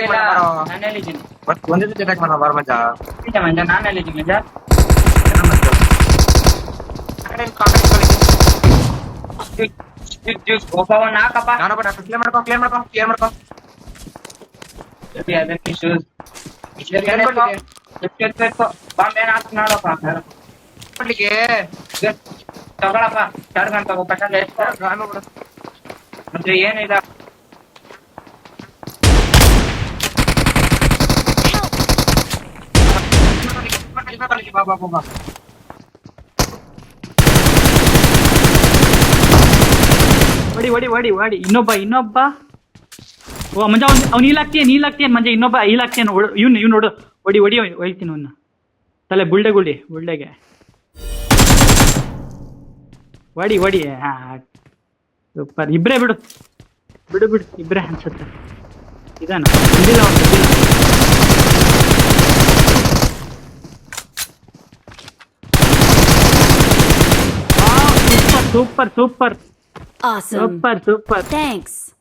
ಇಲ್ಲ ಬರೋ. ನಾನು ಹೇಳಿದ್ದೀನಿ ಒಂದೇ ಜೊತೆ ಅಟ್ಯಾಕ್ ಮಾಡೋ ಬಾರ ಮಜಾ ಇಲ್ಲ ಮಂಜ ನಾನು ಹೇಳಿದ್ದೀನಿ ಮಂಜ ಒಬ್ಬವನ್ನ ಹಾಕಪ್ಪ ನಾನೊಬ್ಬ ಕ್ಲಿಯರ್ ಮಾಡ್ಕೊ ಅದಕ್ಕೆ ಶೂಸ್ ಬಾಂಬ್ ಏನ್ ಹಾಕ್ ನೋಡಪ್ಪ ಮಾಡ್ಲಿಕ್ಕೆ ತಗೊಳಪ್ಪ ಚರ್ಗನ್ ತಗೋ ಪೆಟ್ರೋಲ್ ಎಷ್ಟು ಮತ್ತೆ ಏನಿಲ್ಲ ಬಾ ಹೊಡಿ ಇನ್ನೊಬ್ಬ ಓ ಮಂಜ ಅವ್ನು ನೀಲಾಕ್ತೀಯ ಮಂಜ ಇನ್ನೊಬ್ಬ ಈಲಾಕ್ತೀಯ ಇವ್ನು ನೋಡು ಹೊಡಿ ಹೋಯ್ತೀನಿ ಅವನ್ನ ತಲೆ ಬುಳ್ಳೆಗೆ ಹೊಡಿ ಹಾ ಸೂಪರ್ ಇಬ್ರೇ ಬಿಡು ಇಬ್ರೇ ಅನ್ಸುತ್ತೆ ಇದಾನ ಬಂದಿಲ್ಲ ಸೂಪರ್ Awesome. Super Thanks.